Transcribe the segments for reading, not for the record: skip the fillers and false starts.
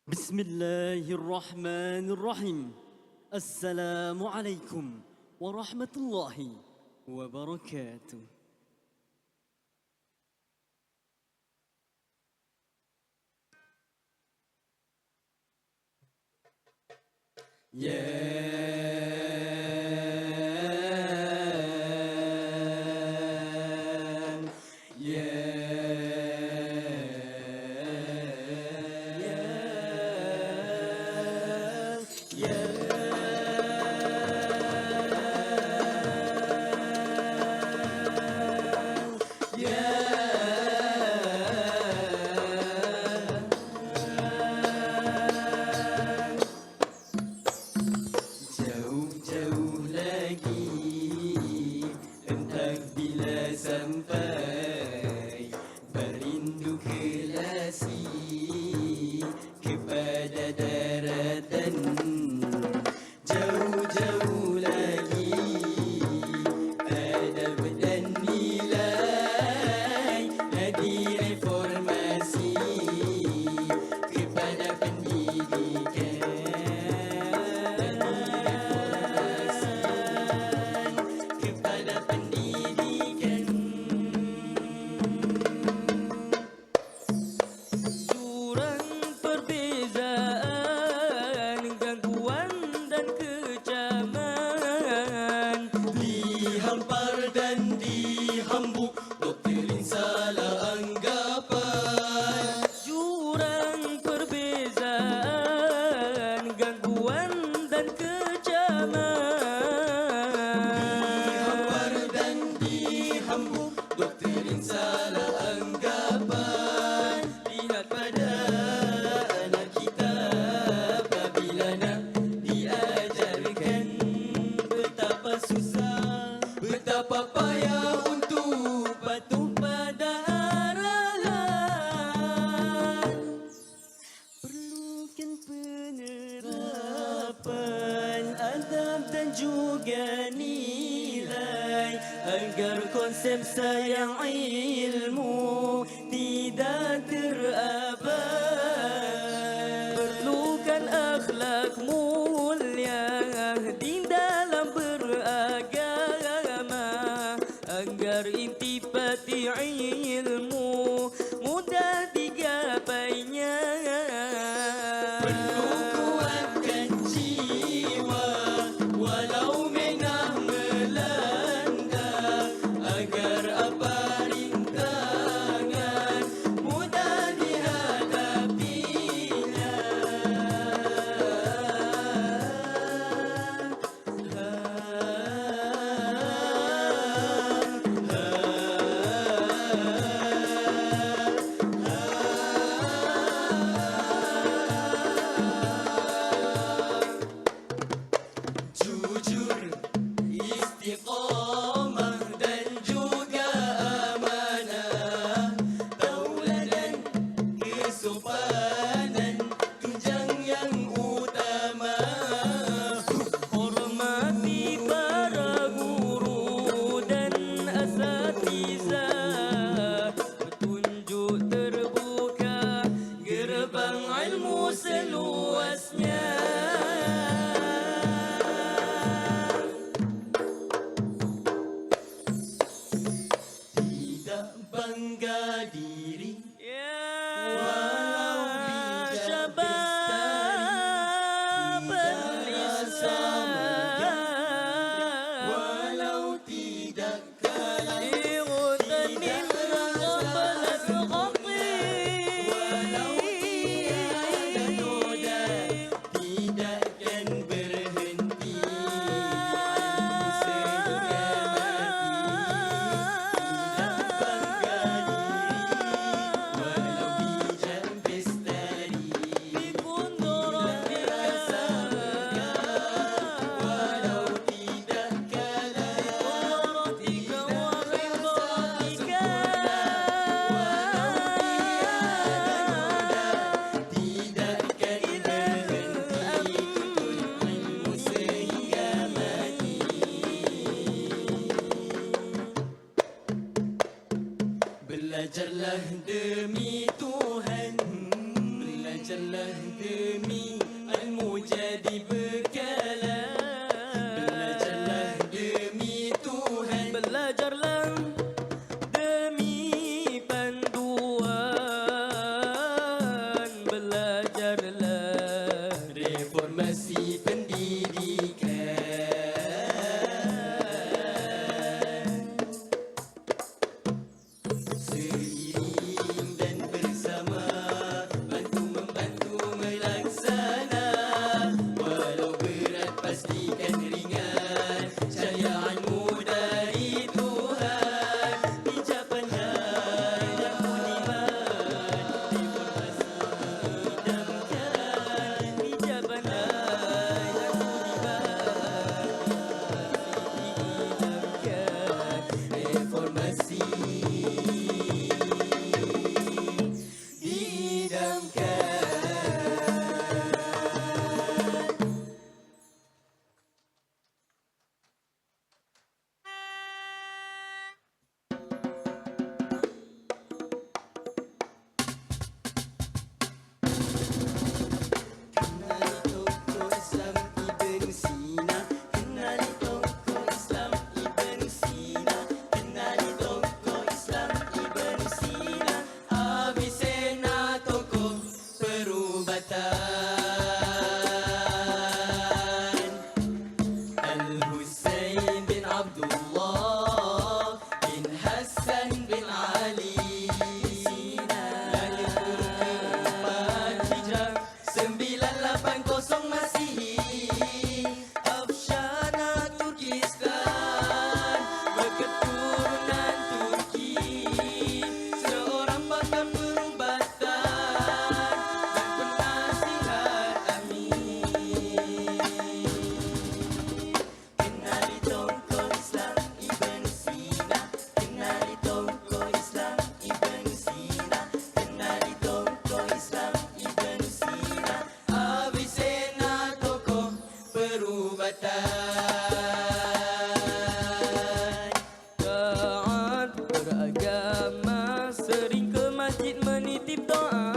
Bismillahirrahmanirrahim. Assalamualaikum warahmatullahi wabarakatuh. Jauh-jauh lagi, entah bila sampai, berindu kelasi kepada daratan. Jauh-jauh lagi, adab dan nilai nadi reformasi kepada pendidikan. Dihampar dan dihambuk, doktrin salah anggapan. Jurang perbezaan, gangguan dan kecaman. Dihampar dan dihambuk, doktrin salah anggapan. Lihat pada anak kita apabila nak diajarkan betapa susah, betapa payah untuk patuh pada arahan. Perlukan penerapan adab dan juga nilai agar konsep sayang ilmu tidak terabad. Perlukan akhlak mulia di dalam beragama agar intipati ilmu mudah digapainya. Perlu kuatkan jiwa walau menah melanda agar apa rintangan mudah dihadapinya. Jujur, istiqamah dan juga amanah, tauladan, kesopanan, tunjang yang utama. Hormati para guru dan asatizah, petunjuk terbuka gerbang ilmu seluasnya. Tidak bangga diri Walau bijak syabab lisan, lisan walau tidak kalah, Ightanim qabla suqati walau tiada noda, tidakkan berhenti ilmu sehingga Belajarlah demi Tuhan, belajarlah demi ilmu jadi bekalan. Belajarlah demi Tuhan, Belajarlah demi panduan. Belajarlah reformasi pendidikan. Seiring dan bersama, bantu-membantu melaksana. Walau berat pastikan ringan, cahayaan dari Tuhan. Bijak pandai dan budiman, reformasi idamkan. bijak pandai dan budiman diidamkan. Reformasi diidamkan. Kenali tokoh Islam Ibn Sina, kenali tokoh Islam Ibn Sina, kenali tokoh Islam Ibn Sina. Avicenna tokoh perubatan. Al-Husain bin Abdullah bin Hassan bin Ali. Lahir keempat Hijrah 980 Masihi. Afshana Turkistan berketurunan Turki. Seorang pakar perubatan dan penasihat amin. Kenali tokoh Islam Ibn Sina, kenali tokoh Islam Ibn Sina, kenali tokoh Islam Ibn Sina. Avicenna tokoh perubatan. Taat beragama, sering ke masjid menitip doa.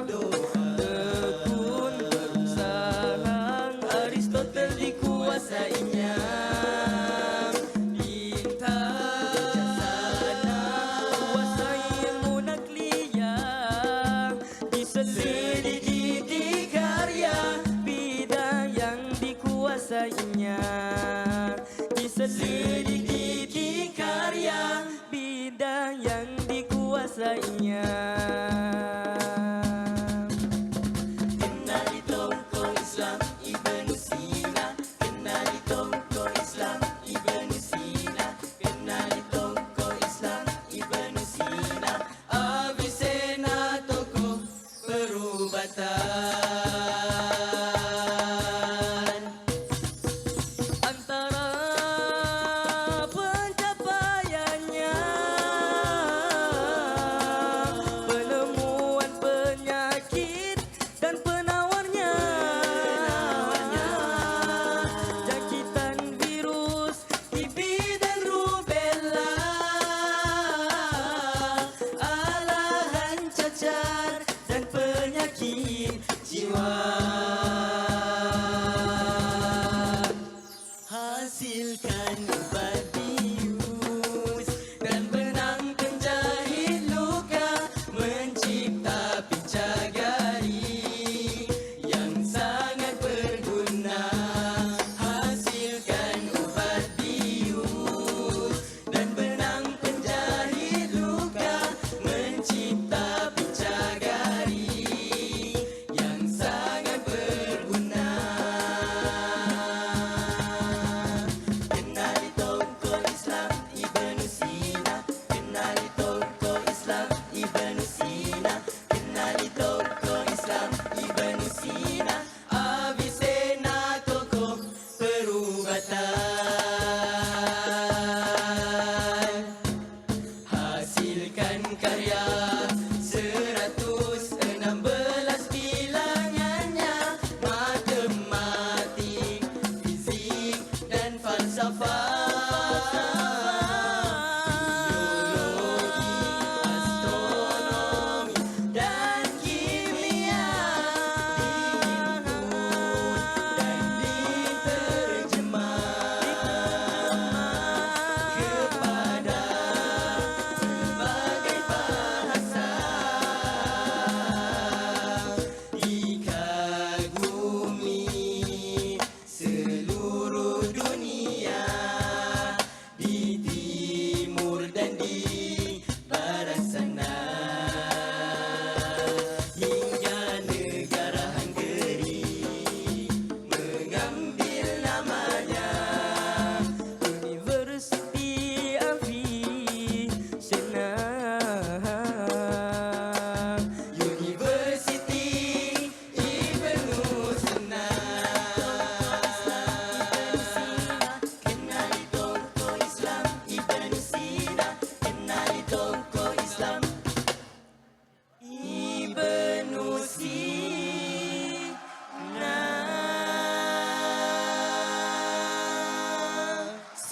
Tekun berusaha, Aristotle dikuasainya. Pintar bijaksana, kuasai ilmu nakliyah. Diselidiki karya, bidang yang dikuasainya. Diselidiki karya, bidang yang dikuasainya. Kenali tokoh Islam Ibn Sina, kenali tokoh Islam Ibn Sina, kenali tokoh Islam Ibn Sina. Avicenna tokoh perubatan. Antara pencapaiannya, penemuan penyakit dan penawarnya. Jangkitan virus TB dan rubella, alahan cacar dan penyakit jiwa.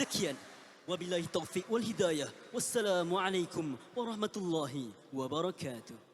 Sekian. Wabillahi taufiq wal hidayah. Wassalamualaikum warahmatullahi wabarakatuh.